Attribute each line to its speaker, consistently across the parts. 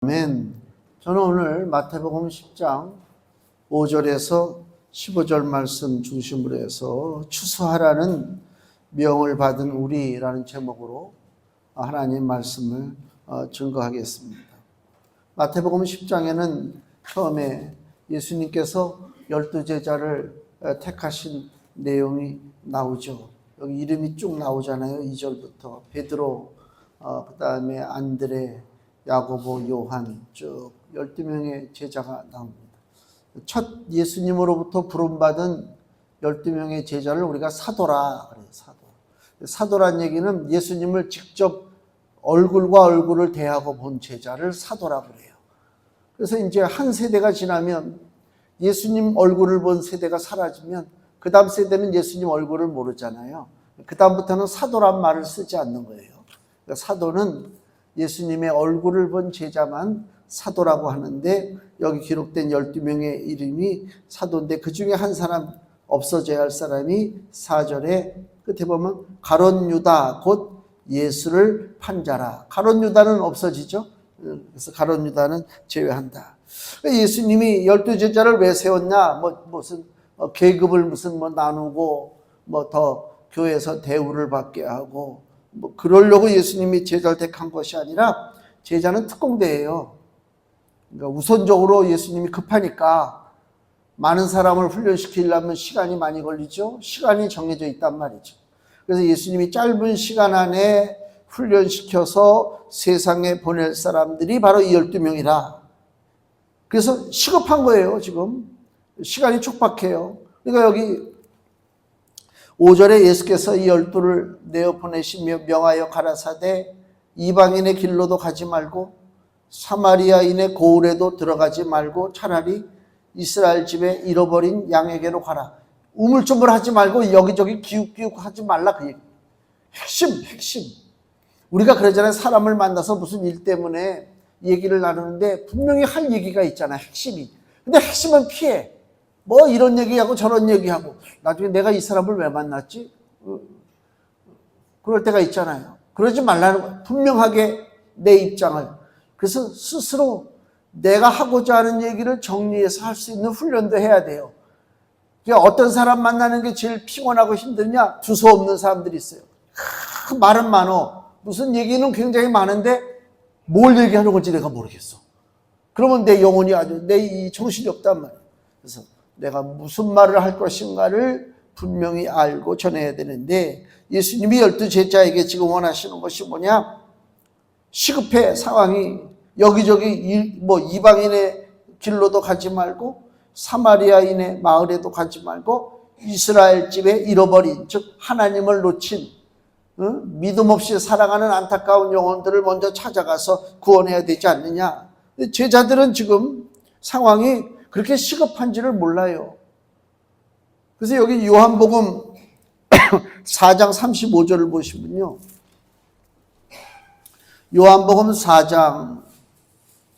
Speaker 1: 아멘. 저는 오늘 마태복음 10장 5절에서 15절 말씀 중심으로 해서 추수하라는 명을 받은 우리라는 제목으로 하나님 말씀을 증거하겠습니다. 마태복음 10장에는 처음에 예수님께서 12제자를 택하신 내용이 나오죠. 여기 이름이 쭉 나오잖아요. 2절부터 베드로, 그 다음에 안드레, 야고보, 요한 쭉 12명의 제자가 나옵니다. 첫 예수님으로부터 부름받은 12명의 제자를 우리가 사도라 그래요. 사도란 얘기는 예수님을 직접 얼굴과 얼굴을 대하고 본 제자를 사도라고 그래요. 그래서 이제 한 세대가 지나면 예수님 얼굴을 본 세대가 사라지면 그 다음 세대는 예수님 얼굴을 모르잖아요. 그 다음부터는 사도란 말을 쓰지 않는 거예요. 그러니까 사도는 예수님의 얼굴을 본 제자만 사도라고 하는데 여기 기록된 12명의 이름이 사도인데 그 중에 한 사람 없어져야 할 사람이 4절에 끝에 보면 가룟 유다 곧 예수를 판 자라. 가룟 유다는 없어지죠. 그래서 가룟 유다는 제외한다. 예수님이 12제자를 왜 세웠냐? 무슨 계급을 나누고 더 교회에서 대우를 받게 하고 그러려고 예수님이 제자를 택한 것이 아니라 제자는 특공대예요. 그러니까 우선적으로 예수님이 급하니까 많은 사람을 훈련시키려면 시간이 많이 걸리죠. 시간이 정해져 있단 말이죠. 그래서 예수님이 짧은 시간 안에 훈련시켜서 세상에 보낼 사람들이 바로 이 12명이라. 그래서 시급한 거예요. 지금 시간이 촉박해요. 그러니까 여기 5절에 예수께서 이 12를 내어 보내시며 명하여 가라사대 이방인의 길로도 가지 말고 사마리아인의 고을에도 들어가지 말고 차라리 이스라엘 집에 잃어버린 양에게로 가라. 우물쭈물하지 말고 여기저기 기웃기웃하지 말라 그 얘기. 핵심. 우리가 그러잖아요. 사람을 만나서 무슨 일 때문에 얘기를 나누는데 분명히 할 얘기가 있잖아요. 핵심이. 근데 핵심은 피해. 이런 얘기하고 저런 얘기하고 나중에 내가 이 사람을 왜 만났지? 그럴 때가 있잖아요. 그러지 말라는 거예요. 분명하게 내 입장을. 그래서 스스로 내가 하고자 하는 얘기를 정리해서 할 수 있는 훈련도 해야 돼요. 어떤 사람 만나는 게 제일 피곤하고 힘드냐? 두서없는 사람들이 있어요. 말은 많어. 무슨 얘기는 굉장히 많은데 뭘 얘기하는 건지 내가 모르겠어. 그러면 내 영혼이 아주 내 이 정신이 없단 말이에요. 그래서 내가 무슨 말을 할 것인가를 분명히 알고 전해야 되는데 예수님이 12제자에게 지금 원하시는 것이 뭐냐? 시급해 상황이. 여기저기 이방인의 길로도 가지 말고 사마리아인의 마을에도 가지 말고 이스라엘 집에 잃어버린 즉 하나님을 놓친 믿음 없이 살아가는 안타까운 영혼들을 먼저 찾아가서 구원해야 되지 않느냐. 제자들은 지금 상황이 그렇게 시급한지를 몰라요. 그래서 여기 요한복음 4장 35절을 보시면요. 요한복음 4장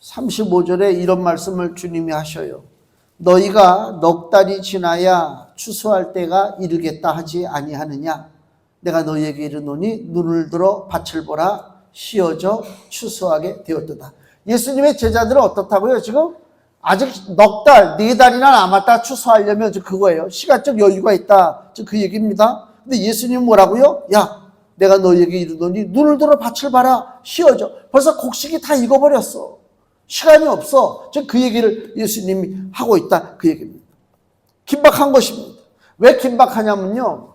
Speaker 1: 35절에 이런 말씀을 주님이 하셔요. 너희가 넉 달이 지나야 추수할 때가 이르겠다 하지 아니하느냐. 내가 너희에게 이르노니 눈을 들어 밭을 보라 휘어져 추수하게 되었도다. 예수님의 제자들은 어떻다고요? 지금 아직 넉 달, 4달이나 남았다 추수하려면 그거예요. 시간적 여유가 있다. 그 얘기입니다. 근데 예수님은 뭐라고요? 야, 내가 너희에게 이르노니 눈을 들어 밭을 봐라 휘어져. 벌써 곡식이 다 익어버렸어. 시간이 없어. 그 얘기를 예수님이 하고 있다. 그 얘기입니다. 긴박한 것입니다. 왜 긴박하냐면요.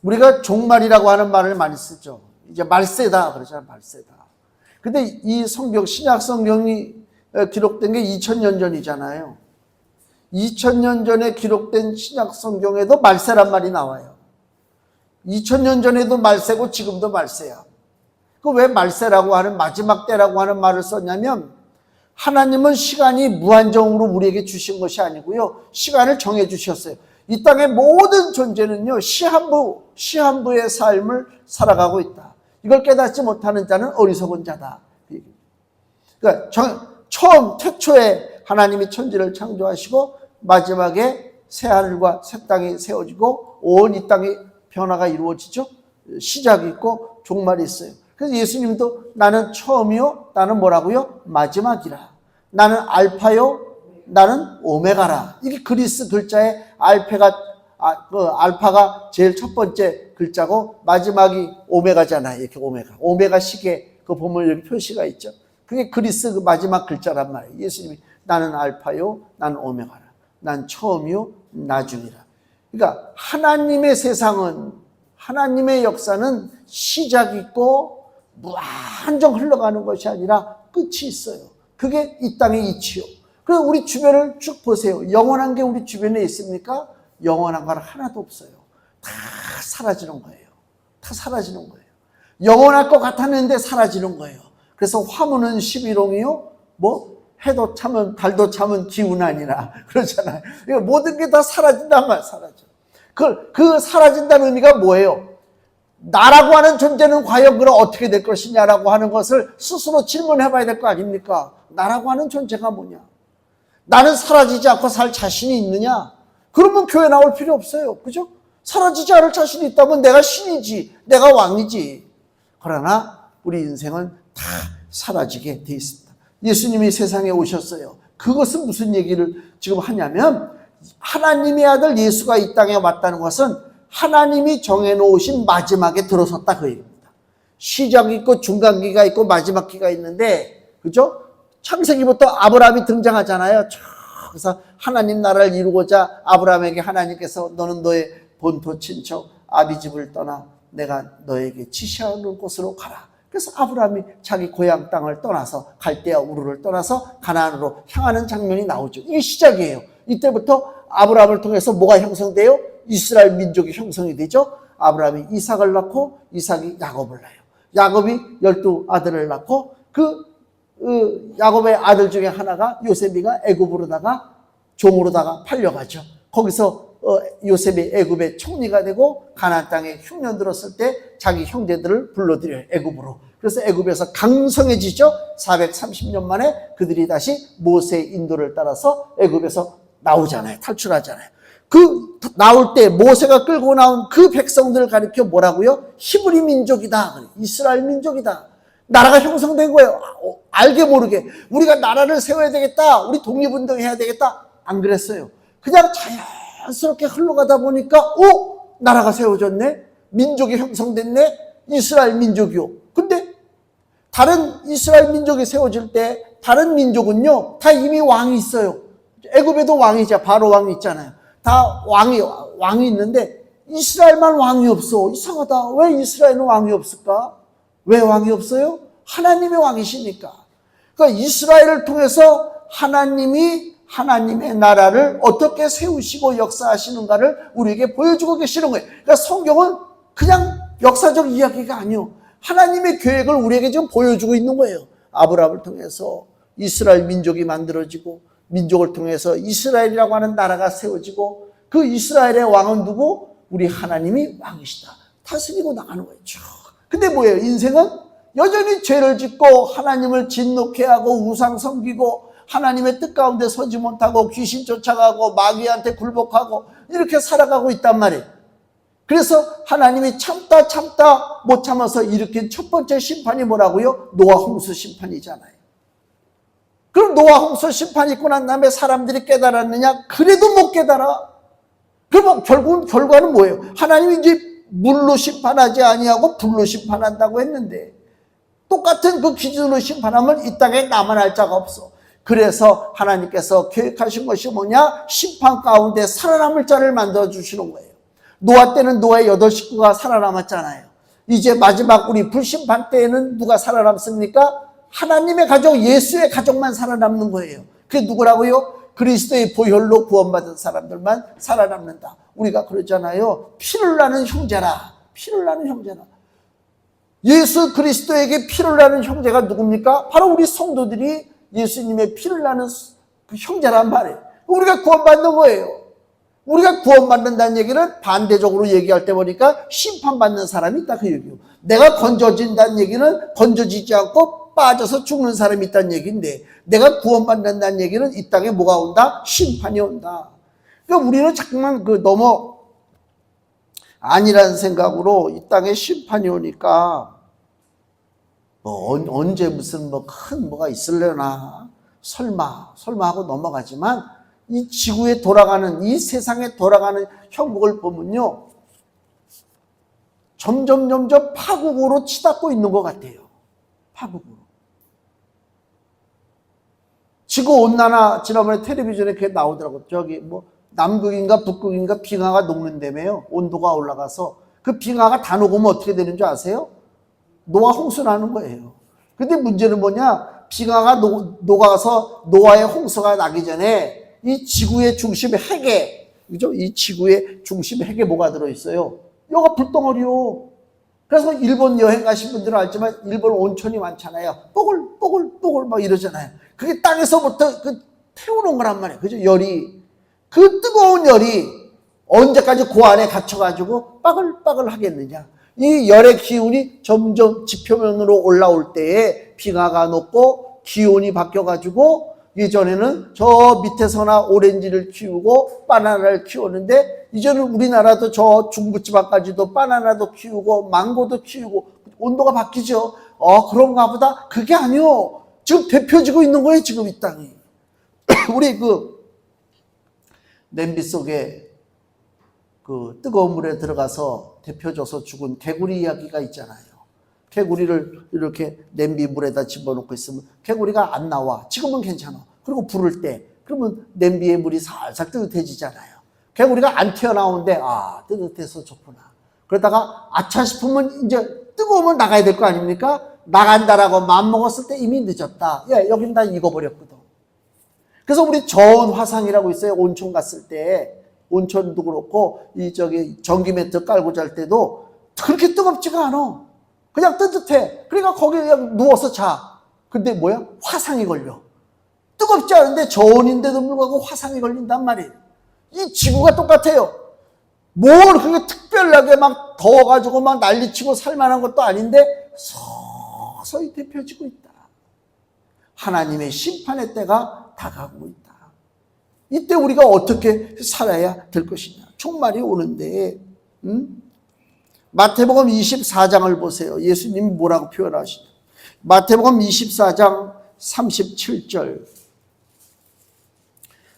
Speaker 1: 우리가 종말이라고 하는 말을 많이 쓰죠. 이제 말세다 그러잖아요. 말세다. 근데 이 성경, 신약 성경이 기록된 게 2000년 전이잖아요. 2000년 전에 기록된 신약 성경에도 말세란 말이 나와요. 2000년 전에도 말세고 지금도 말세야. 그 왜 말세라고 하는 마지막 때라고 하는 말을 썼냐면 하나님은 시간이 무한정으로 우리에게 주신 것이 아니고요. 시간을 정해 주셨어요. 이 땅의 모든 존재는요. 시한부의 삶을 살아가고 있다. 이걸 깨닫지 못하는 자는 어리석은 자다. 그러니까 태초에 하나님이 천지를 창조하시고 마지막에 새하늘과 새 땅이 세워지고 온 이 땅의 변화가 이루어지죠. 시작이 있고 종말이 있어요. 그래서 예수님도 나는 처음이요, 나는 뭐라고요? 마지막이라. 나는 알파요, 나는 오메가라. 이게 그리스 글자에 알파가 제일 첫 번째 글자고 마지막이 오메가잖아요. 이렇게 오메가 시계 그 보면 여기 표시가 있죠. 그게 그리스 그 마지막 글자란 말이에요. 예수님이 나는 알파요, 나는 오메가라. 난 처음이요, 나중이라. 그러니까 하나님의 세상은, 하나님의 역사는 시작 있고 무한정 흘러가는 것이 아니라 끝이 있어요. 그게 이 땅의 이치요. 그래서 우리 주변을 쭉 보세요. 영원한 게 우리 주변에 있습니까? 영원한 건 하나도 없어요. 다 사라지는 거예요. 다 사라지는 거예요. 영원할 것 같았는데 사라지는 거예요. 그래서 화무는 11홍이요. 해도 참은 달도 참은 기운 아니라 그러잖아요. 모든 게 다 사라진단 말, 사라져. 그 사라진다는 의미가 뭐예요? 나라고 하는 존재는 과연 그럼 어떻게 될 것이냐라고 하는 것을 스스로 질문해 봐야 될 거 아닙니까? 나라고 하는 존재가 뭐냐? 나는 사라지지 않고 살 자신이 있느냐? 그러면 교회 나올 필요 없어요. 그죠? 사라지지 않을 자신이 있다면 내가 신이지, 내가 왕이지. 그러나 우리 인생은 다 사라지게 돼 있습니다. 예수님이 세상에 오셨어요. 그것은 무슨 얘기를 지금 하냐면 하나님의 아들 예수가 이 땅에 왔다는 것은 하나님이 정해놓으신 마지막에 들어섰다 그 얘기입니다. 시작이 있고 중간기가 있고 마지막기가 있는데, 그죠? 창세기부터 아브라함이 등장하잖아요. 그래서 하나님 나라를 이루고자 아브라함에게 하나님께서 너는 너의 본토 친척 아비집을 떠나 내가 너에게 지시하는 곳으로 가라. 그래서 아브라함이 자기 고향 땅을 떠나서 갈대아 우르를 떠나서 가나안으로 향하는 장면이 나오죠. 이게 시작이에요. 이때부터 아브라함을 통해서 뭐가 형성돼요? 이스라엘 민족이 형성이 되죠. 아브라함이 이삭을 낳고 이삭이 야곱을 낳아요. 야곱이 12아들을 낳고 야곱의 아들 중에 하나가 요셉이가 애굽으로다가 종으로다가 팔려가죠. 거기서 요셉이 애굽의 총리가 되고 가나안 땅에 흉년 들었을 때 자기 형제들을 불러들여요. 애굽으로. 그래서 애굽에서 강성해지죠. 430년 만에 그들이 다시 모세의 인도를 따라서 애굽에서 나오잖아요. 탈출하잖아요. 나올 때 모세가 끌고 나온 그 백성들을 가리켜 뭐라고요? 히브리 민족이다. 이스라엘 민족이다. 나라가 형성된 거예요. 알게 모르게. 우리가 나라를 세워야 되겠다. 우리 독립운동해야 되겠다. 안 그랬어요. 그냥 자연스럽게 흘러가다 보니까 나라가 세워졌네. 민족이 형성됐네. 이스라엘 민족이요. 근데 다른 이스라엘 민족이 세워질 때 다른 민족은요. 다 이미 왕이 있어요. 애굽에도 왕이죠. 바로 왕이 있잖아요. 다 왕이 있는데 이스라엘만 왕이 없어. 이상하다. 왜 이스라엘은 왕이 없을까? 왜 왕이 없어요? 하나님의 왕이시니까. 그러니까 이스라엘을 통해서 하나님이 하나님의 나라를 어떻게 세우시고 역사하시는가를 우리에게 보여주고 계시는 거예요. 그러니까 성경은 그냥 역사적 이야기가 아니요. 하나님의 계획을 우리에게 지금 보여주고 있는 거예요. 아브라함을 통해서 이스라엘 민족이 만들어지고 민족을 통해서 이스라엘이라고 하는 나라가 세워지고 그 이스라엘의 왕은 누구? 우리 하나님이 왕이시다. 다스리고 나가는 거예요. 근데 뭐예요? 인생은 여전히 죄를 짓고 하나님을 진노케 하고 우상 섬기고 하나님의 뜻 가운데 서지 못하고 귀신 쫓아가고 마귀한테 굴복하고 이렇게 살아가고 있단 말이에요. 그래서 하나님이 참다 못 참아서 일으킨 첫 번째 심판이 뭐라고요? 노아 홍수 심판이잖아요. 그럼 노아 홍수 심판이 있고 난 다음에 사람들이 깨달았느냐? 그래도 못 깨달아. 그럼 결과는 뭐예요? 하나님이 이제 물로 심판하지 아니하고 불로 심판한다고 했는데 똑같은 그 기준으로 심판하면 이 땅에 남아날 자가 없어. 그래서 하나님께서 계획하신 것이 뭐냐? 심판 가운데 살아남을 자를 만들어주시는 거예요. 노아 때는 노아의 8식구가 살아남았잖아요. 이제 마지막 우리 불심판 때에는 누가 살아남습니까? 하나님의 가족, 예수의 가족만 살아남는 거예요. 그게 누구라고요? 그리스도의 보혈로 구원받은 사람들만 살아남는다. 우리가 그러잖아요. 피를 나는 형제라. 피를 나는 형제라. 예수 그리스도에게 피를 나는 형제가 누굽니까? 바로 우리 성도들이 예수님의 피를 나는 그 형제란 말이에요. 우리가 구원받는 거예요. 우리가 구원받는다는 얘기는 반대적으로 얘기할 때 보니까 심판받는 사람이 있다 그 얘기예요. 내가 건져진다는 얘기는 건져지지 않고 빠져서 죽는 사람이 있다는 얘기인데 내가 구원받는다는 얘기는 이 땅에 뭐가 온다? 심판이 온다. 그러니까 우리는 자꾸만 너무 아니라는 생각으로 이 땅에 심판이 오니까 언제 무슨 큰 뭐가 있으려나 설마 하고 넘어가지만 이 지구에 돌아가는, 이 세상에 돌아가는 형국을 보면요, 점점 파국으로 치닫고 있는 것 같아요. 파국으로. 지구온난화, 지난번에 텔레비전에 그게 나오더라고요. 저기 남극인가 북극인가 빙하가 녹는다며요. 온도가 올라가서. 그 빙하가 다 녹으면 어떻게 되는 줄 아세요? 노아 홍수 나는 거예요. 근데 문제는 뭐냐? 빙하가 녹아서 노아의 홍수가 나기 전에 이 지구의 중심 핵에, 그죠? 이 지구의 중심 핵에 뭐가 들어있어요? 여가 불덩어리요. 그래서 일본 여행 가신 분들은 알지만 일본 온천이 많잖아요. 뽀글 막 이러잖아요. 그게 땅에서부터 태우는 거란 말이에요. 그죠? 열이. 그 뜨거운 열이 언제까지 그 안에 갇혀가지고 빠글빠글 하겠느냐. 이 열의 기운이 점점 지표면으로 올라올 때에 빙하가 녹고 기온이 바뀌어가지고 예전에는 저 밑에서나 오렌지를 키우고 바나나를 키웠는데 이제는 우리나라도 저 중부지방까지도 바나나도 키우고 망고도 키우고 온도가 바뀌죠. 그런가 보다. 그게 아니요. 지금 데펴지고 있는 거예요. 지금 이 땅이. 우리 냄비 속에 뜨거운 물에 들어가서 데펴져서 죽은 개구리 이야기가 있잖아요. 개구리를 이렇게 냄비 물에다 집어넣고 있으면 개구리가 안 나와. 지금은 괜찮아. 그리고 부를 때 그러면 냄비에 물이 살살 뜨뜻해지잖아요. 개구리가 안 튀어나오는데 뜨뜻해서 좋구나. 그러다가 아차 싶으면 이제 뜨거우면 나가야 될 거 아닙니까? 나간다라고 마음먹었을 때 이미 늦었다. 여긴 다 익어버렸거든. 그래서 우리 저온 화상이라고 있어요. 온천 갔을 때. 온천도 그렇고 전기 매트 깔고 잘 때도 그렇게 뜨겁지가 않아. 그냥 뜨뜻해. 그러니까 거기 그냥 누워서 자. 근데 뭐야? 화상이 걸려. 뜨겁지 않은데 저온인데도 불구하고 화상이 걸린단 말이에요. 이 지구가 똑같아요. 뭘 그렇게 특별하게 막 더워가지고 막 난리치고 살만한 것도 아닌데 서서히 데펴지고 있다. 하나님의 심판의 때가 다가오고 있다. 이때 우리가 어떻게 살아야 될 것이냐. 종말이 오는데 마태복음 24장을 보세요. 예수님이 뭐라고 표현하시냐. 마태복음 24장 37절.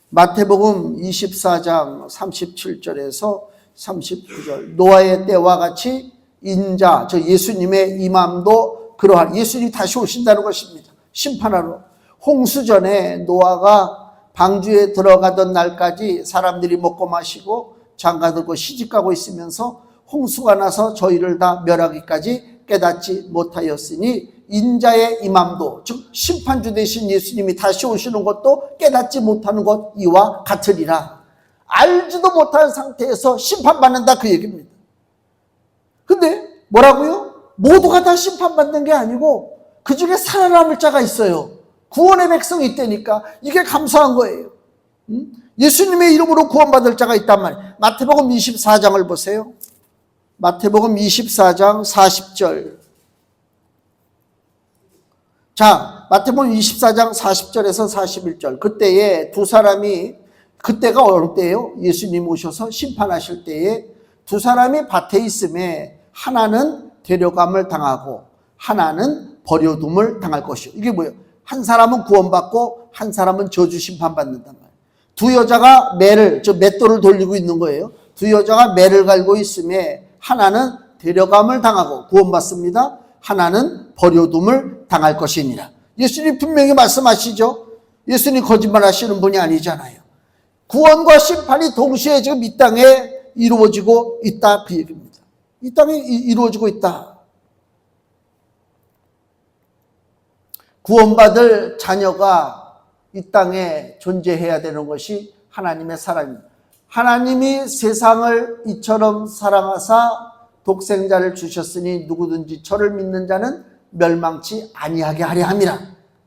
Speaker 1: 마태복음 24장 37절에서 39절. 노아의 때와 같이 인자, 저 예수님의 임함도 그러한, 예수님이 다시 오신다는 것입니다. 심판하러. 홍수 전에 노아가 방주에 들어가던 날까지 사람들이 먹고 마시고 장가들고 시집가고 있으면서 홍수가 나서 저희를 다 멸하기까지 깨닫지 못하였으니 인자의 임함도, 즉 심판주 되신 예수님이 다시 오시는 것도 깨닫지 못하는 것 이와 같으리라. 알지도 못한 상태에서 심판받는다, 그 얘기입니다. 근데 뭐라고요? 모두가 다 심판받는 게 아니고 그 중에 살아남을 자가 있어요. 구원의 백성이 있다니까. 이게 감사한 거예요. 예수님의 이름으로 구원받을 자가 있단 말이에요. 마태복음 24장을 보세요. 마태복음 24장 40절. 자, 마태복음 24장 40절에서 41절. 그때에 두 사람이, 그때가 어느 때예요? 예수님 오셔서 심판하실 때에 두 사람이 밭에 있음에 하나는 데려감을 당하고 하나는 버려둠을 당할 것이요. 이게 뭐예요? 한 사람은 구원받고 한 사람은 저주 심판받는단 말이에요. 두 여자가 맷돌을 돌리고 있는 거예요. 두 여자가 매를 갈고 있음에 하나는 데려감을 당하고 구원받습니다. 하나는 버려둠을 당할 것이니라. 예수님 분명히 말씀하시죠. 예수님 거짓말 하시는 분이 아니잖아요. 구원과 심판이 동시에 지금 이 땅에 이루어지고 있다, 그 얘기입니다. 이 땅에 이루어지고 있다. 구원받을 자녀가 이 땅에 존재해야 되는 것이 하나님의 사랑입니다. 하나님이 세상을 이처럼 사랑하사 독생자를 주셨으니 누구든지 저를 믿는 자는 멸망치 아니하게 하려 함이라.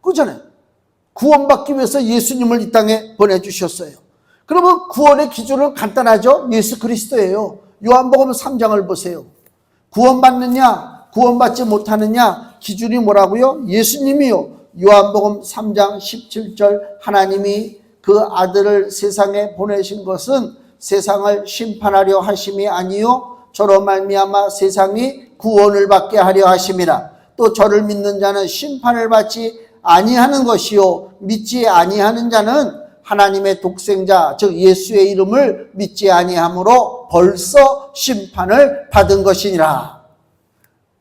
Speaker 1: 그잖아요. 구원받기 위해서 예수님을 이 땅에 보내주셨어요. 그러면 구원의 기준은 간단하죠. 예수 그리스도예요. 요한복음 3장을 보세요. 구원받느냐 구원받지 못하느냐 기준이 뭐라고요? 예수님이요. 요한복음 3장 17절 하나님이 그 아들을 세상에 보내신 것은 세상을 심판하려 하심이 아니요 저로 말미암아 세상이 구원을 받게 하려 하심이라. 또 저를 믿는 자는 심판을 받지 아니하는 것이요 믿지 아니하는 자는 하나님의 독생자 즉 예수의 이름을 믿지 아니함으로 벌써 심판을 받은 것이니라.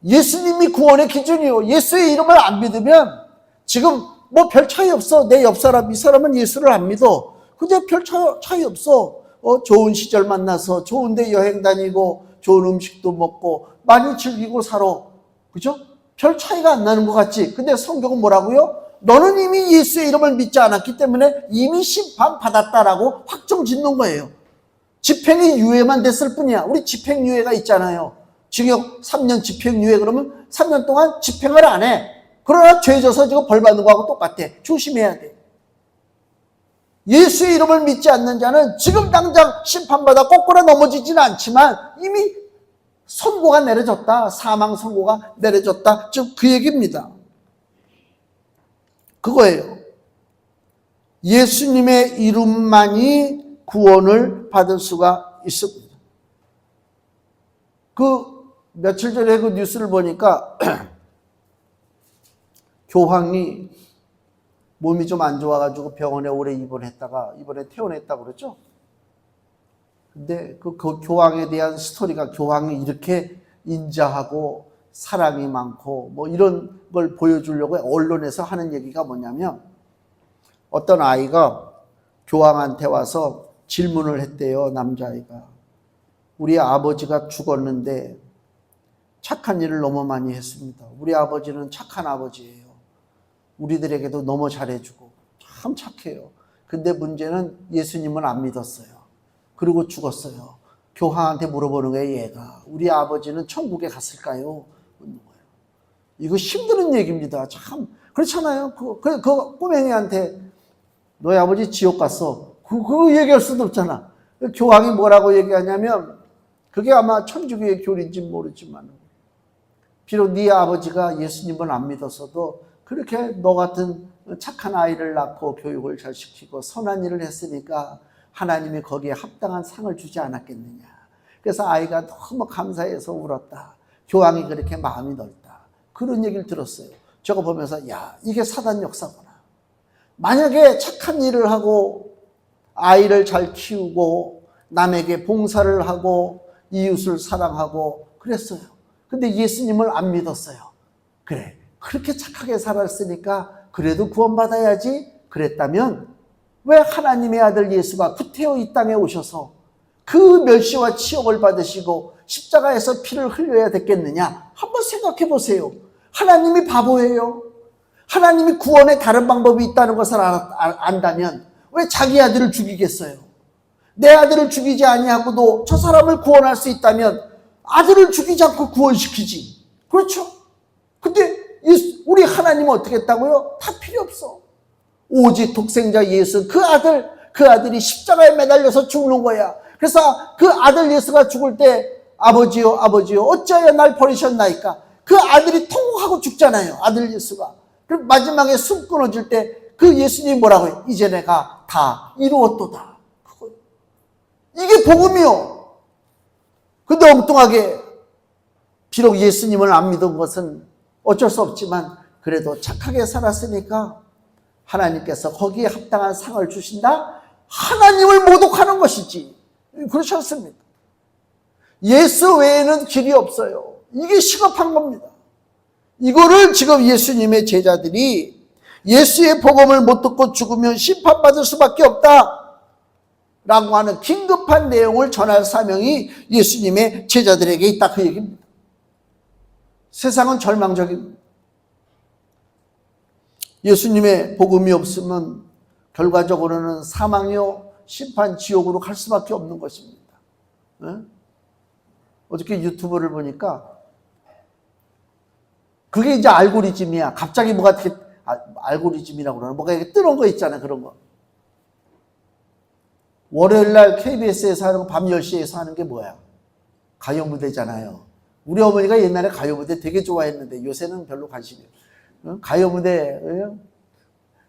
Speaker 1: 예수님이 구원의 기준이요. 예수의 이름을 안 믿으면 지금 뭐 별 차이 없어. 내 옆 사람, 이 사람은 예수를 안 믿어. 근데 별 차이 없어. 좋은 시절 만나서 좋은 데 여행 다니고 좋은 음식도 먹고 많이 즐기고 살아. 그죠? 별 차이가 안 나는 것 같지? 근데 성경은 뭐라고요? 너는 이미 예수의 이름을 믿지 않았기 때문에 이미 심판받았다라고 확정 짓는 거예요. 집행이 유예만 됐을 뿐이야. 우리 집행유예가 있잖아요. 징역 3년 집행유예 그러면 3년 동안 집행을 안 해. 그러나 죄 져서 지금 벌 받는 거하고 똑같아. 조심해야 돼. 예수의 이름을 믿지 않는 자는 지금 당장 심판받아 거꾸로 넘어지지는 않지만 이미 선고가 내려졌다. 사망 선고가 내려졌다. 즉 그 얘기입니다. 그거예요. 예수님의 이름만이 구원을 받을 수가 있습니다. 며칠 전에 그 뉴스를 보니까 교황이 몸이 좀 안 좋아가지고 병원에 오래 입원했다가 이번에 퇴원했다고 그랬죠. 근데 그 교황에 대한 스토리가 교황이 이렇게 인자하고 사랑이 많고 뭐 이런 걸 보여주려고 언론에서 하는 얘기가 뭐냐면 어떤 아이가 교황한테 와서 질문을 했대요. 남자아이가. 우리 아버지가 죽었는데 착한 일을 너무 많이 했습니다. 우리 아버지는 착한 아버지예요. 우리들에게도 너무 잘해주고 참 착해요. 근데 문제는 예수님은 안 믿었어요. 그리고 죽었어요. 교황한테 물어보는 거예요. 얘가 우리 아버지는 천국에 갔을까요? 묻는 거예요. 이거 힘드는 얘기입니다. 참 그렇잖아요. 그 꼬맹이한테 너희 아버지 지옥 갔어. 그거 얘기할 수도 없잖아. 교황이 뭐라고 얘기하냐면 그게 아마 천주교의 교리인지 모르지만 비록 네 아버지가 예수님을 안 믿었어도 그렇게 너 같은 착한 아이를 낳고 교육을 잘 시키고 선한 일을 했으니까 하나님이 거기에 합당한 상을 주지 않았겠느냐. 그래서 아이가 너무 감사해서 울었다. 교황이 그렇게 마음이 넓다. 그런 얘기를 들었어요. 저거 보면서 야, 이게 사단 역사구나. 만약에 착한 일을 하고 아이를 잘 키우고 남에게 봉사를 하고 이웃을 사랑하고 그랬어요. 근데 예수님을 안 믿었어요. 그래, 그렇게 착하게 살았으니까 그래도 구원받아야지 그랬다면 왜 하나님의 아들 예수가 구태여 이 땅에 오셔서 그 멸시와 치욕을 받으시고 십자가에서 피를 흘려야 됐겠느냐? 한번 생각해 보세요. 하나님이 바보예요. 하나님이 구원에 다른 방법이 있다는 것을 안다면 왜 자기 아들을 죽이겠어요? 내 아들을 죽이지 아니하고도 저 사람을 구원할 수 있다면 아들을 죽이지 않고 구원시키지. 그렇죠? 근데 우리 하나님은 어떻게 했다고요? 다 필요 없어. 오직 독생자 예수 그 아들이 십자가에 매달려서 죽는 거야. 그래서 그 아들 예수가 죽을 때 아버지요 어찌하여 날 버리셨나이까. 그 아들이 통곡하고 죽잖아요. 아들 예수가. 그리고 마지막에 숨 끊어질 때 그 예수님이 뭐라고 해요? 이제 내가 다 이루었도다. 이게 복음이요. 근데 엉뚱하게 비록 예수님을 안 믿은 것은 어쩔 수 없지만 그래도 착하게 살았으니까 하나님께서 거기에 합당한 상을 주신다? 하나님을 모독하는 것이지. 그렇지 않습니까? 예수 외에는 길이 없어요. 이게 시급한 겁니다. 이거를 지금 예수님의 제자들이 예수의 복음을 못 듣고 죽으면 심판받을 수밖에 없다 라고 하는 긴급한 내용을 전할 사명이 예수님의 제자들에게 있다 그 얘기입니다. 세상은 절망적입니다. 예수님의 복음이 없으면 결과적으로는 사망이요 심판 지옥으로 갈 수밖에 없는 것입니다. 어저께 유튜브를 보니까 그게 이제 알고리즘이야. 갑자기 뭐가 이렇게 알고리즘이라고 그러나 뭐가 이렇게 뜨는 거 있잖아요. 그런 거. 월요일날 KBS에서 하는 거 밤 10시에서 하는 게 뭐야? 가요 무대잖아요. 우리 어머니가 옛날에 가요 무대 되게 좋아했는데 요새는 별로 관심이 없어요. 가요 무대.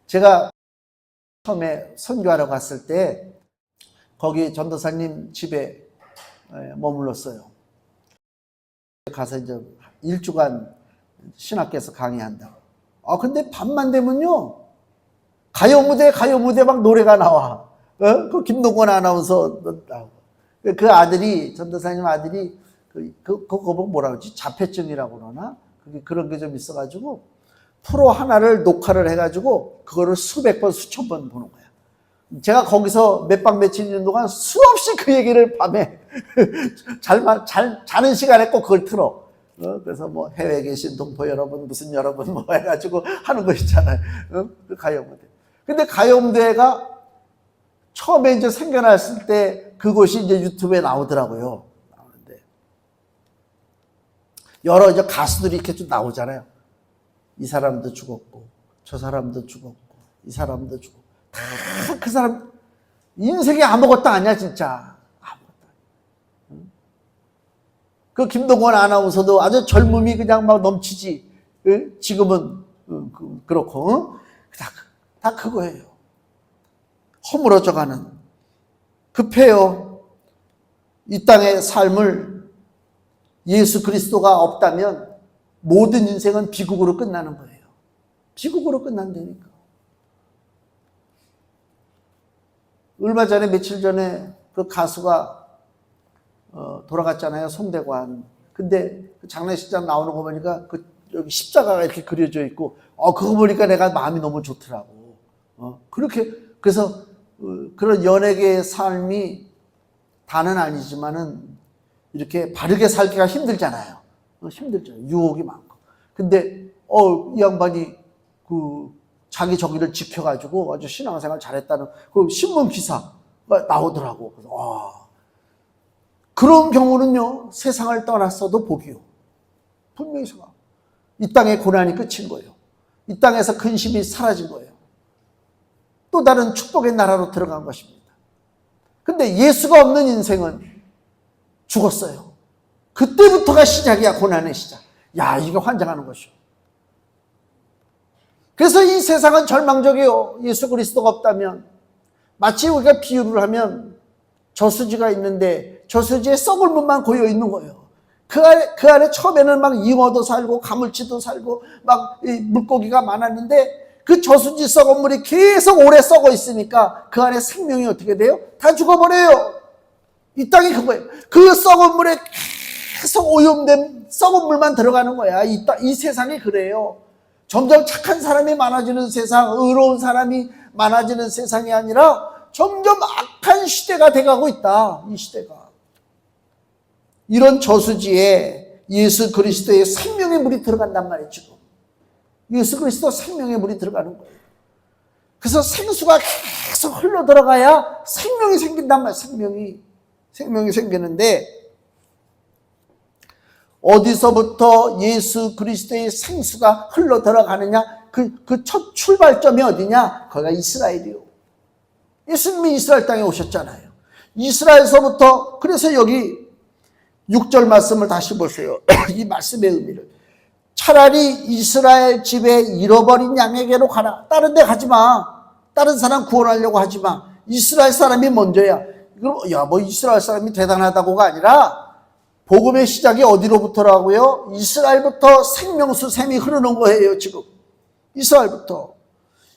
Speaker 1: 제가 처음에 선교하러 갔을 때 거기 전도사님 집에 머물렀어요. 가서 이제 1주간 신학교에서 강의한다고. 근데 밤만 되면요, 가요 무대 막 노래가 나와. 그 김동건 아나운서 나오고. 그 아들이, 전도사님 아들이, 그거 보고 뭐라 그러지? 자폐증이라고 그러나? 그런 게 좀 있어가지고, 프로 하나를 녹화를 해가지고, 그거를 수백 번, 수천 번 보는 거야. 제가 거기서 몇 박 며칠 있는 동안 수없이 그 얘기를 밤에, 자는 시간에 꼭 그걸 틀어. 그래서 뭐 해외에 계신 동포 여러분, 무슨 여러분 뭐 해가지고 하는 거 있잖아요. 그 가요무대. 근데 가요무대가 처음에 이제 생겨났을 때 그것이 이제 유튜브에 나오더라고요. 나오는데. 여러 이제 가수들이 이렇게 좀 나오잖아요. 이 사람도 죽었고, 저 사람도 죽었고, 이 사람도 죽었고. 다 그 사람, 인생이 아무것도 아니야, 진짜. 아무것도 아니야. 그 김동건 아나운서도 아주 젊음이 그냥 막 넘치지. 지금은 그렇고. 다 그거예요. 허물어져가는. 급해요. 이 땅의 삶을 예수 그리스도가 없다면 모든 인생은 비극으로 끝나는 거예요. 비극으로 끝난다니까. 얼마 전에, 며칠 전에 그 가수가 돌아갔잖아요. 송대관. 근데 그 장례식장 나오는 거 보니까 여기 십자가가 이렇게 그려져 있고, 그거 보니까 내가 마음이 너무 좋더라고. 그래서 그런 연예계의 삶이 다는 아니지만은 이렇게 바르게 살기가 힘들잖아요. 힘들죠. 유혹이 많고. 근데 이 양반이 자기 정의를 지켜가지고 아주 신앙생활 잘했다는 그 신문 기사가 나오더라고. 그래서 그런 경우는요, 세상을 떠났어도 복이요. 분명히 이 땅의 고난이 끝인 거예요. 이 땅에서 근심이 사라진 거예요. 또 다른 축복의 나라로 들어간 것입니다. 근데 예수가 없는 인생은 죽었어요. 그때부터가 시작이야, 고난의 시작. 이게 환장하는 것이요. 그래서 이 세상은 절망적이요. 예수 그리스도가 없다면. 마치 우리가 비유를 하면 저수지가 있는데 저수지에 썩을 물만 고여 있는 거예요. 그 안에 처음에는 막 잉어도 살고 가물치도 살고 막 물고기가 많았는데 그 저수지 썩은 물이 계속 오래 썩어 있으니까 그 안에 생명이 어떻게 돼요? 다 죽어버려요. 이 땅이 그거예요. 그 썩은 물에 계속 오염된 썩은 물만 들어가는 거야. 이 세상이 그래요. 점점 착한 사람이 많아지는 세상, 의로운 사람이 많아지는 세상이 아니라 점점 악한 시대가 돼가고 있다. 이 시대가. 이런 저수지에 예수 그리스도의 생명의 물이 들어간단 말이에요, 지금. 예수 그리스도 생명의 물이 들어가는 거예요. 그래서 생수가 계속 흘러 들어가야 생명이 생긴단 말이에요. 생명이 생기는데, 어디서부터 예수 그리스도의 생수가 흘러 들어가느냐? 그 첫 출발점이 어디냐? 거기가 이스라엘이요. 예수님이 이스라엘 땅에 오셨잖아요. 이스라엘서부터, 그래서 여기 6절 말씀을 다시 보세요. 이 말씀의 의미를. 차라리 이스라엘 집에 잃어버린 양에게로 가라. 다른 데 가지 마. 다른 사람 구원하려고 하지 마. 이스라엘 사람이 먼저야. 뭐 이스라엘 사람이 대단하다고가 아니라 복음의 시작이 어디로부터라고요? 이스라엘부터 생명수 샘이 흐르는 거예요, 지금. 이스라엘부터.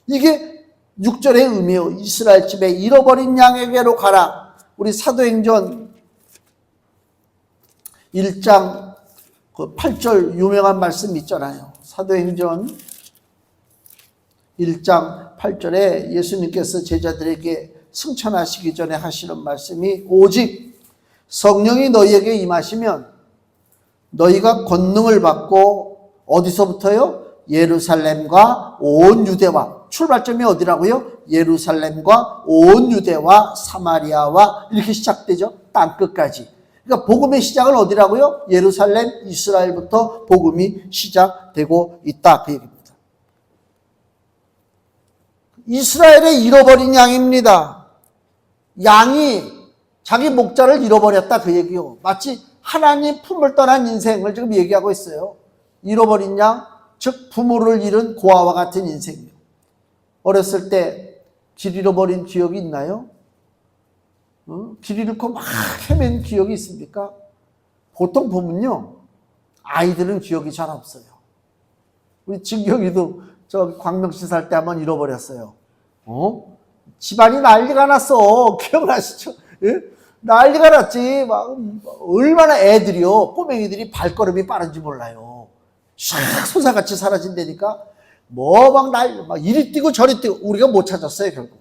Speaker 1: 이게 6절의 의미예요. 이스라엘 집에 잃어버린 양에게로 가라. 우리 사도행전 1장 8절 유명한 말씀 있잖아요. 사도행전 1장 8절에 예수님께서 제자들에게 승천하시기 전에 하시는 말씀이 오직 성령이 너희에게 임하시면 너희가 권능을 받고 어디서부터요? 예루살렘과 온 유대와, 출발점이 어디라고요? 예루살렘과 온 유대와 사마리아와 이렇게 시작되죠. 땅끝까지. 그러니까 복음의 시작은 어디라고요? 예루살렘, 이스라엘부터 복음이 시작되고 있다, 그 얘기입니다. 이스라엘의 잃어버린 양입니다. 양이 자기 목자를 잃어버렸다, 그 얘기요. 마치 하나님 품을 떠난 인생을 지금 얘기하고 있어요. 잃어버린 양, 즉 부모를 잃은 고아와 같은 인생이요. 어렸을 때 길 잃어버린 기억이 있나요? 길 잃고 막 헤맨 기억이 있습니까? 보통 보면요, 아이들은 기억이 잘 없어요. 우리 진경이도 저 광명시 살 때 한번 잃어버렸어요. 집안이 난리가 났어. 기억나시죠? 예? 난리가 났지. 막 얼마나 애들이요. 꼬맹이들이 발걸음이 빠른지 몰라요. 샥 소사같이 사라진다니까. 막 이리 뛰고 저리 뛰고 우리가 못 찾았어요. 결국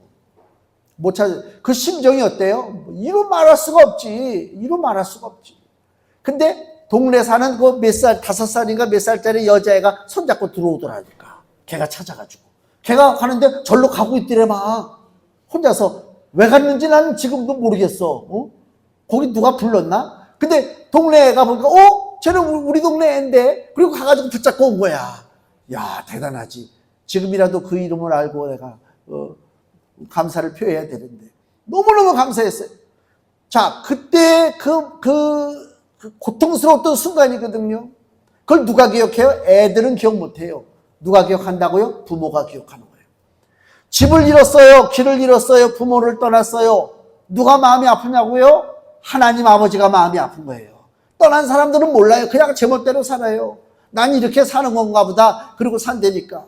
Speaker 1: 못 찾아. 그 심정이 어때요? 이루 말할 수가 없지. 이루 말할 수가 없지. 근데 동네 사는 그 몇 살, 5살인가 몇 살짜리 여자애가 손잡고 들어오더라니까. 걔가 찾아가지고. 걔가 가는데 절로 가고 있더래 막. 혼자서. 왜 갔는지 나는 지금도 모르겠어. 거기 누가 불렀나? 근데 동네 애가 보니까 쟤는 우리 동네 애인데. 그리고 가가지고 붙잡고 온 거야. 야, 대단하지. 지금이라도 그 이름을 알고 내가 감사를 표해야 되는데. 너무너무 감사했어요. 자, 그때 그 고통스러웠던 순간이거든요. 그걸 누가 기억해요? 애들은 기억 못해요. 누가 기억한다고요? 부모가 기억하는 거예요. 집을 잃었어요. 길을 잃었어요. 부모를 떠났어요. 누가 마음이 아프냐고요? 하나님 아버지가 마음이 아픈 거예요. 떠난 사람들은 몰라요. 그냥 제멋대로 살아요. 난 이렇게 사는 건가 보다. 그리고 산다니까.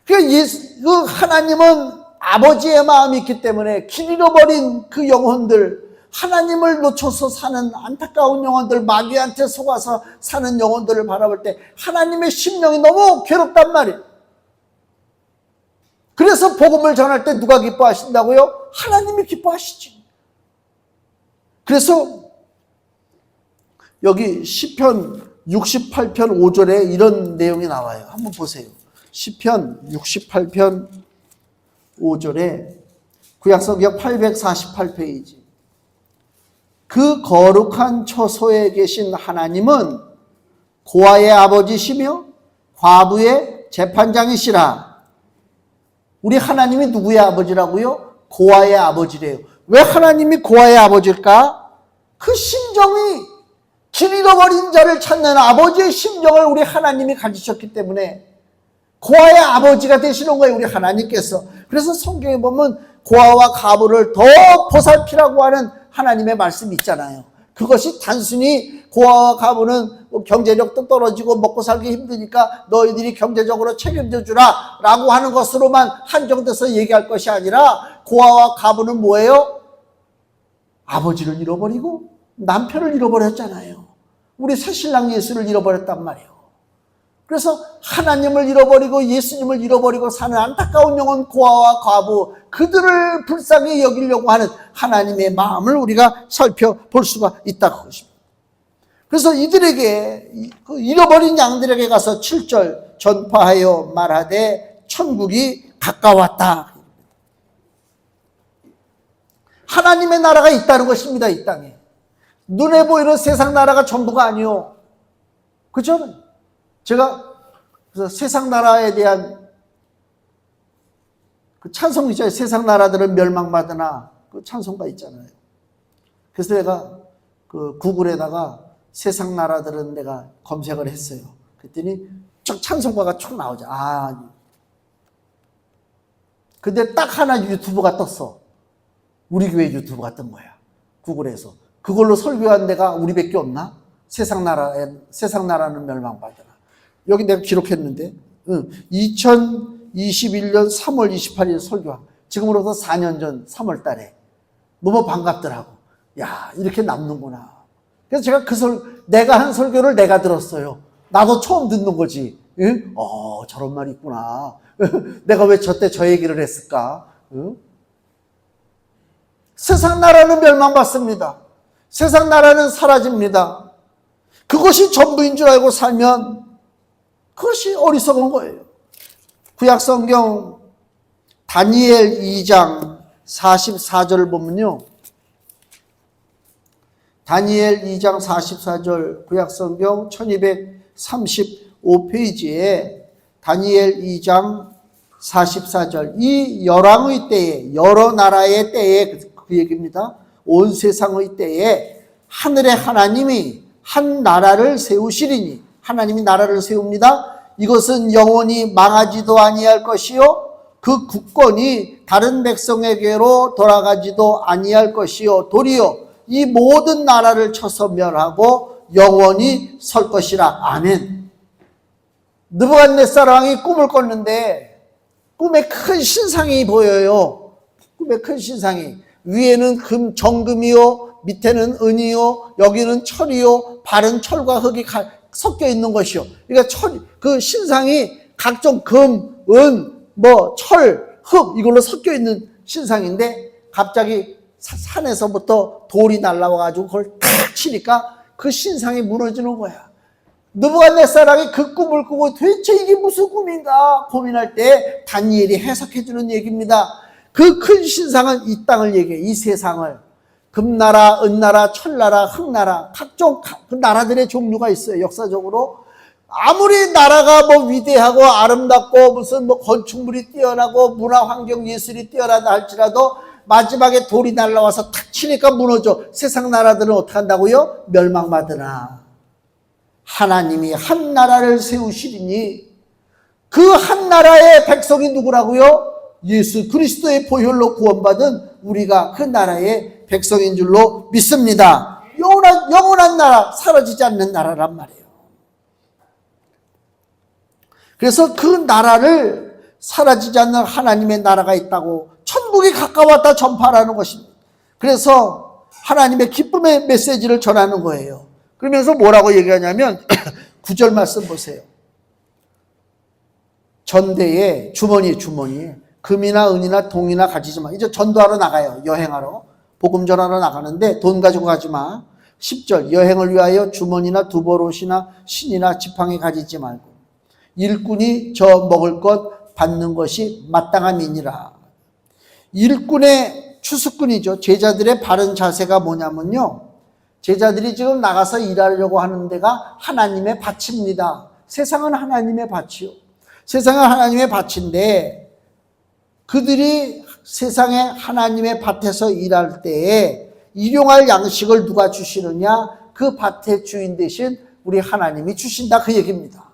Speaker 1: 그 하나님은 아버지의 마음이 있기 때문에 길 잃어버린 그 영혼들, 하나님을 놓쳐서 사는 안타까운 영혼들, 마귀한테 속아서 사는 영혼들을 바라볼 때 하나님의 심령이 너무 괴롭단 말이에요. 그래서 복음을 전할 때 누가 기뻐하신다고요? 하나님이 기뻐하시지. 그래서 여기 시편 68편 5절에 이런 내용이 나와요. 한번 보세요. 시편 68편 5절에 구약성경 848페이지. 그 거룩한 처소에 계신 하나님은 고아의 아버지시며 과부의 재판장이시라. 우리 하나님이 누구의 아버지라고요? 고아의 아버지래요. 왜 하나님이 고아의 아버지일까? 그 심정이 길 잃어버린 자를 찾는 아버지의 심정을 우리 하나님이 가지셨기 때문에 고아의 아버지가 되시는 거예요. 우리 하나님께서. 그래서 성경에 보면 고아와 과부를 더 보살피라고 하는 하나님의 말씀이 있잖아요. 그것이 단순히 고아와 과부는 경제력도 떨어지고 먹고 살기 힘드니까 너희들이 경제적으로 책임져 주라 라고 하는 것으로만 한정돼서 얘기할 것이 아니라 고아와 과부는 뭐예요? 아버지를 잃어버리고 남편을 잃어버렸잖아요. 우리 새신랑 예수를 잃어버렸단 말이에요. 그래서 하나님을 잃어버리고 예수님을 잃어버리고 사는 안타까운 영혼 고아와 과부, 그들을 불쌍히 여기려고 하는 하나님의 마음을 우리가 살펴볼 수가 있다고 것입니다. 그래서 이들에게, 잃어버린 양들에게 가서 7절 전파하여 말하되 천국이 가까웠다. 하나님의 나라가 있다는 것입니다. 이 땅에. 눈에 보이는 세상 나라가 전부가 아니요. 그죠? 제가 그래서 세상 나라에 대한 그 찬송 있잖아요. 세상 나라들은 멸망받으나 그 찬송가 있잖아요. 그래서 내가 그 구글에다가 세상 나라들은 내가 검색을 했어요. 그랬더니 쭉 찬송가가 쭉 나오죠. 근데 딱 하나 유튜브가 떴어. 우리 교회 유튜브가 뜬 거야. 구글에서. 그걸로 설교한 데가 우리밖에 없나? 세상 나라는 멸망받으나. 여기 내가 기록했는데 2021년 3월 28일 설교한 지금으로부터 4년 전 3월 달에 너무 반갑더라고. 야, 이렇게 남는구나. 그래서 제가 내가 한 설교를 내가 들었어요. 나도 처음 듣는 거지. 응? 저런 말이 있구나. 내가 왜 저때 저 얘기를 했을까? 응? 세상 나라는 멸망받습니다. 세상 나라는 사라집니다. 그것이 전부인 줄 알고 살면 그것이 어리석은 거예요. 구약성경 다니엘 2장 44절을 보면요. 다니엘 2장 44절 구약성경 1235페이지에 다니엘 2장 44절 이 열왕의 때에 여러 나라의 때에 그 얘기입니다. 온 세상의 때에 하늘의 하나님이 한 나라를 세우시리니 하나님이 나라를 세웁니다. 이것은 영원히 망하지도 아니할 것이요 그 국권이 다른 백성에게로 돌아가지도 아니할 것이요 도리어 이 모든 나라를 쳐서 멸하고 영원히 설 것이라. 아멘. 느부갓네살 왕이 꿈을 꿨는데 꿈에 큰 신상이 보여요. 꿈에 큰 신상이. 위에는 정금이요, 밑에는 은이요, 여기는 철이요, 발은 철과 흙이 섞여 있는 것이요. 그러니까 그 신상이 각종 금, 은, 철, 흙 이걸로 섞여 있는 신상인데 갑자기 산에서부터 돌이 날라와가지고 그걸 탁 치니까 그 신상이 무너지는 거야. 느부갓네살 왕이 그 꿈을 꾸고 도대체 이게 무슨 꿈인가 고민할 때 다니엘이 해석해 주는 얘기입니다. 그 큰 신상은 이 땅을 얘기해. 이 세상을. 금나라, 은나라, 철나라, 흙나라 각종 그 나라들의 종류가 있어요. 역사적으로 아무리 나라가 위대하고 아름답고 무슨 건축물이 뛰어나고 문화 환경 예술이 뛰어나다 할지라도 마지막에 돌이 날라와서 탁 치니까 무너져. 세상 나라들은 어떻게 한다고요? 멸망받으나 하나님이 한 나라를 세우시리니 그 한 나라의 백성이 누구라고요? 예수 그리스도의 보혈로 구원받은 우리가 그 나라의 백성인 줄로 믿습니다. 영원한 나라, 사라지지 않는 나라란 말이에요. 그래서 그 나라를 사라지지 않는 하나님의 나라가 있다고 천국이 가까웠다 전파하는 것입니다. 그래서 하나님의 기쁨의 메시지를 전하는 거예요. 그러면서 뭐라고 얘기하냐면 9절 말씀 보세요. 전대에 주머니에 금이나 은이나 동이나 가지지 마. 이제 전도하러 나가요. 여행하러. 복음 전하러 나가는데 돈 가지고 가지 마. 10절 여행을 위하여 주머니나 두보롯이나 신이나 지팡이 가지지 말고 일꾼이 저 먹을 것 받는 것이 마땅함이니라. 일꾼의 추수꾼이죠. 제자들의 바른 자세가 뭐냐면요. 제자들이 지금 나가서 일하려고 하는 데가 하나님의 밭입니다. 세상은 하나님의 밭이요. 세상은 하나님의 밭인데 그들이 세상에 하나님의 밭에서 일할 때에 일용할 양식을 누가 주시느냐? 그 밭의 주인 대신 우리 하나님이 주신다 그 얘기입니다.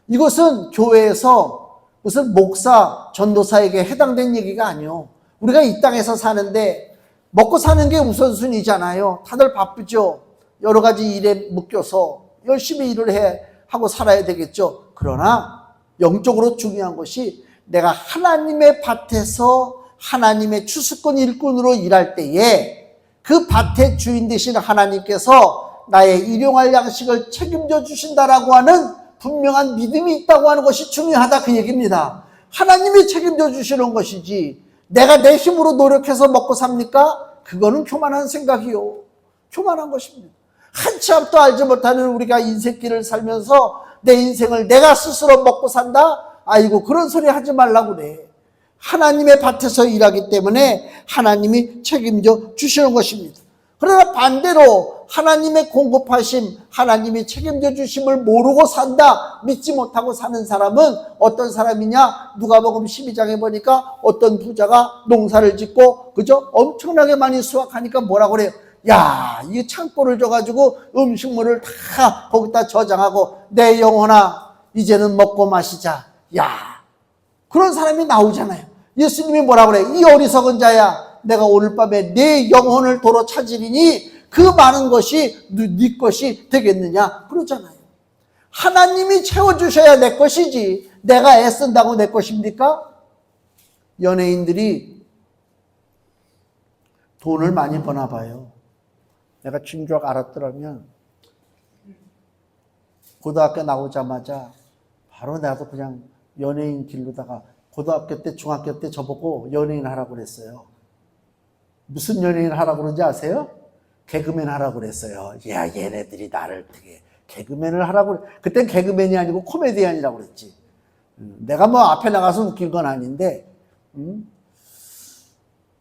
Speaker 1: 이것은 교회에서 무슨 목사, 전도사에게 해당된 얘기가 아니요. 우리가 이 땅에서 사는데 먹고 사는 게 우선순위잖아요. 다들 바쁘죠. 여러 가지 일에 묶여서 열심히 일을 하고 살아야 되겠죠. 그러나 영적으로 중요한 것이 내가 하나님의 밭에서 하나님의 추수꾼 일꾼으로 일할 때에 그 밭의 주인 되신 하나님께서 나의 일용할 양식을 책임져 주신다라고 하는 분명한 믿음이 있다고 하는 것이 중요하다 그 얘기입니다. 하나님이 책임져 주시는 것이지 내가 내 힘으로 노력해서 먹고 삽니까? 그거는 교만한 생각이요. 교만한 것입니다. 한치 앞도 알지 못하는 우리가 인생길을 살면서 내 인생을 내가 스스로 먹고 산다? 아이고 그런 소리 하지 말라고 그래. 하나님의 밭에서 일하기 때문에 하나님이 책임져 주시는 것입니다. 그러나 반대로 하나님의 공급하심, 하나님이 책임져 주심을 모르고 산다, 믿지 못하고 사는 사람은 어떤 사람이냐? 누가복음 12장에 보니까 어떤 부자가 농사를 짓고 그죠? 엄청나게 많이 수확하니까 뭐라고 그래요? 야, 이 창고를 줘가지고 음식물을 다 거기다 저장하고 내 영혼아 이제는 먹고 마시자. 야, 그런 사람이 나오잖아요. 예수님이 뭐라고 그래? 이 어리석은 자야, 내가 오늘 밤에 내 영혼을 도로 찾으리니 그 많은 것이 네 것이 되겠느냐 그러잖아요. 하나님이 채워주셔야 내 것이지 내가 애쓴다고 내 것입니까? 연예인들이 돈을 많이 버나 봐요. 내가 진작 알았더라면 고등학교 나오자마자 바로 나도 그냥 연예인 길로다가 고등학교 때 중학교 때 저보고 연예인 하라고 그랬어요. 무슨 연예인 하라고 그런지 아세요? 개그맨 하라고 그랬어요. 야, 얘네들이 나를 되게 개그맨을 하라고 그래. 그땐 개그맨이 아니고 코미디언이라고 그랬지. 내가 뭐 앞에 나가서 웃긴 건 아닌데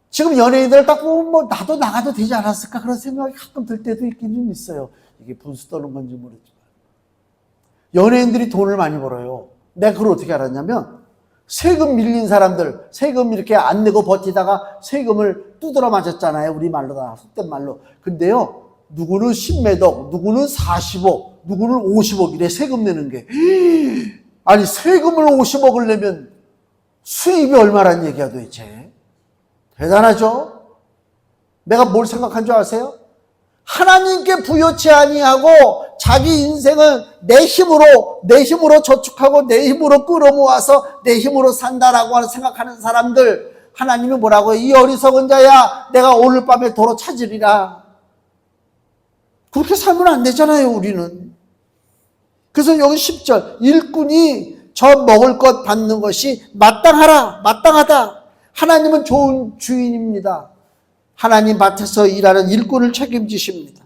Speaker 1: 지금 연예인들 딱 보면 뭐 나도 나가도 되지 않았을까 그런 생각이 가끔 들 때도 있긴 좀 있어요. 이게 분수 떠는 건지 모르지만 연예인들이 돈을 많이 벌어요. 내가 그걸 어떻게 알았냐면 세금 밀린 사람들, 세금 이렇게 안 내고 버티다가 세금을 두드러 맞았잖아요. 우리 말로다, 속된 말로. 근데요, 누구는 10매덕, 누구는 40억, 누구는 50억 이래 세금 내는 게. 아니, 세금을 50억을 내면 수입이 얼마란 얘기야 도대체. 대단하죠? 내가 뭘 생각한 줄 아세요? 하나님께 부여치 아니하고 자기 인생을 내 힘으로 저축하고 내 힘으로 끌어모아서 내 힘으로 산다라고 생각하는 사람들, 하나님이 뭐라고요? 이 어리석은 자야, 내가 오늘 밤에 도로 찾으리라. 그렇게 살면 안 되잖아요, 우리는. 그래서 여기 10절, 일꾼이 저 먹을 것 받는 것이 마땅하다. 하나님은 좋은 주인입니다. 하나님 밭에서 일하는 일꾼을 책임지십니다.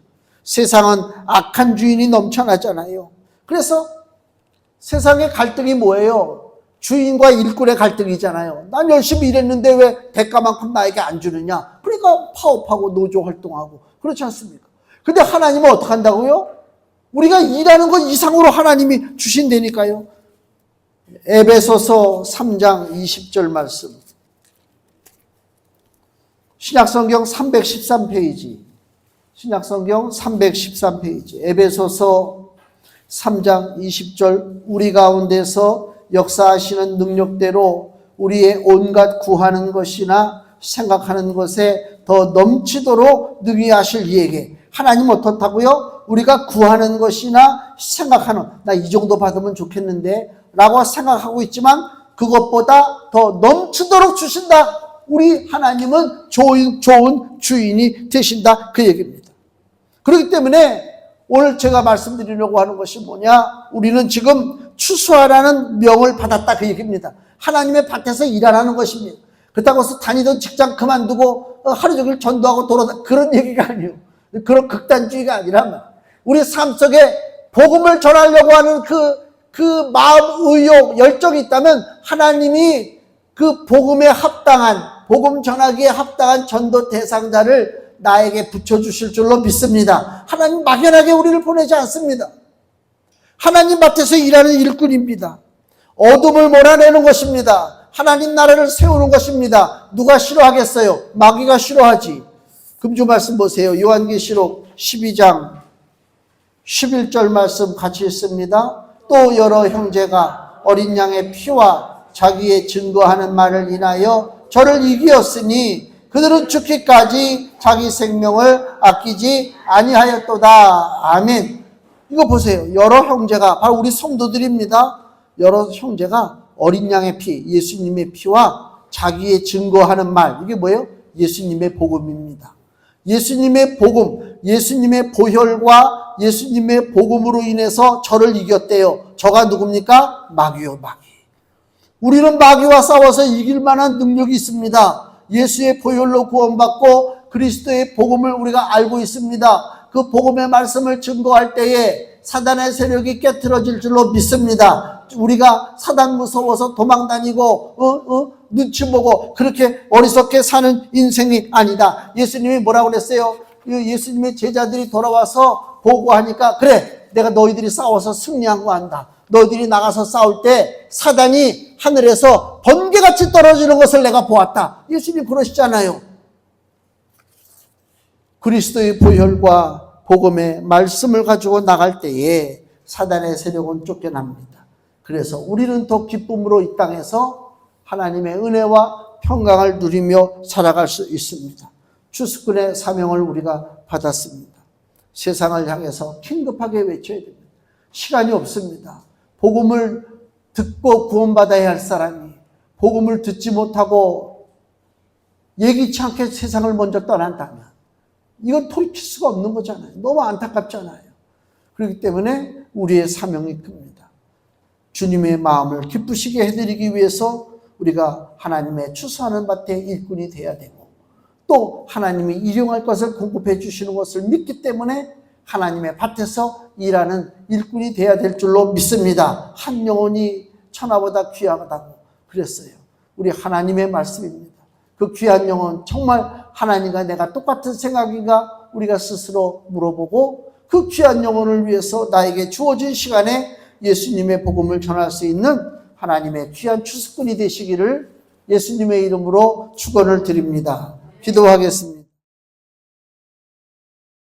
Speaker 1: 세상은 악한 주인이 넘쳐나잖아요. 그래서 세상의 갈등이 뭐예요? 주인과 일꾼의 갈등이잖아요. 난 열심히 일했는데 왜 대가만큼 나에게 안 주느냐? 그러니까 파업하고 노조 활동하고 그렇지 않습니까? 근데 하나님은 어떻게 한다고요? 우리가 일하는 것 이상으로 하나님이 주신다니까요. 에베소서 3장 20절 말씀. 신약성경 313페이지. 신약성경 313페이지. 에베소서 3장 20절. 우리 가운데서 역사하시는 능력대로 우리의 온갖 구하는 것이나 생각하는 것에 더 넘치도록 능히 하실 이에게. 하나님 어떻다고요? 우리가 구하는 것이나 생각하는, 나 이 정도 받으면 좋겠는데 라고 생각하고 있지만 그것보다 더 넘치도록 주신다. 우리 하나님은 좋은 주인이 되신다, 그 얘기입니다. 그렇기 때문에 오늘 제가 말씀드리려고 하는 것이 뭐냐? 우리는 지금 추수하라는 명을 받았다, 그 얘기입니다. 하나님의 밭에서 일하라는 것입니다. 그렇다고 해서 다니던 직장 그만두고 하루 종일 전도하고 돌아다, 그런 얘기가 아니에요. 그런 극단주의가 아니라 우리 삶 속에 복음을 전하려고 하는 그 마음, 의욕, 열정이 있다면 하나님이 그 복음에 합당한, 복음 전하기에 합당한 전도 대상자를 나에게 붙여주실 줄로 믿습니다. 하나님 막연하게 우리를 보내지 않습니다. 하나님 밭에서 일하는 일꾼입니다. 어둠을 몰아내는 것입니다. 하나님 나라를 세우는 것입니다. 누가 싫어하겠어요? 마귀가 싫어하지. 금주 말씀 보세요. 요한계시록 12장 11절 말씀 같이 읽습니다. 또 여러 형제가 어린 양의 피와 자기의 증거하는 말을 인하여 저를 이기었으니 그들은 죽기까지 자기 생명을 아끼지 아니하였도다. 아멘. 이거 보세요. 여러 형제가, 바로 우리 성도들입니다. 여러 형제가 어린 양의 피, 예수님의 피와 자기의 증거하는 말, 이게 뭐예요? 예수님의 복음입니다. 예수님의 복음, 예수님의 보혈과 예수님의 복음으로 인해서 저를 이겼대요. 저가 누굽니까? 마귀요, 마귀. 우리는 마귀와 싸워서 이길 만한 능력이 있습니다. 예수의 보혈로 구원받고 그리스도의 복음을 우리가 알고 있습니다. 그 복음의 말씀을 증거할 때에 사단의 세력이 깨트려질 줄로 믿습니다. 우리가 사단 무서워서 도망다니고 눈치 보고 그렇게 어리석게 사는 인생이 아니다. 예수님이 뭐라고 그랬어요? 예수님의 제자들이 돌아와서 보고하니까, 그래, 내가 너희들이 싸워서 승리한 거 안다. 너희들이 나가서 싸울 때 사단이 하늘에서 번개같이 떨어지는 것을 내가 보았다. 예수님 그러시잖아요. 그리스도의 보혈과 복음의 말씀을 가지고 나갈 때에 사단의 세력은 쫓겨납니다. 그래서 우리는 더 기쁨으로 이 땅에서 하나님의 은혜와 평강을 누리며 살아갈 수 있습니다. 추수꾼의 사명을 우리가 받았습니다. 세상을 향해서 긴급하게 외쳐야 됩니다. 시간이 없습니다. 복음을 듣고 구원받아야 할 사람이 복음을 듣지 못하고 예기치 않게 세상을 먼저 떠난다면 이건 돌이킬 수가 없는 거잖아요. 너무 안타깝잖아요. 그렇기 때문에 우리의 사명이 큽니다. 주님의 마음을 기쁘시게 해드리기 위해서 우리가 하나님의 추수하는 밭의 일꾼이 돼야 되고, 또 하나님이 일용할 것을 공급해 주시는 것을 믿기 때문에 하나님의 밭에서 일하는 일꾼이 돼야 될 줄로 믿습니다. 한 영혼이 천하보다 귀하다고 그랬어요. 우리 하나님의 말씀입니다. 그 귀한 영혼, 정말 하나님과 내가 똑같은 생각인가 우리가 스스로 물어보고, 그 귀한 영혼을 위해서 나에게 주어진 시간에 예수님의 복음을 전할 수 있는 하나님의 귀한 추수꾼이 되시기를 예수님의 이름으로 축원을 드립니다. 기도하겠습니다.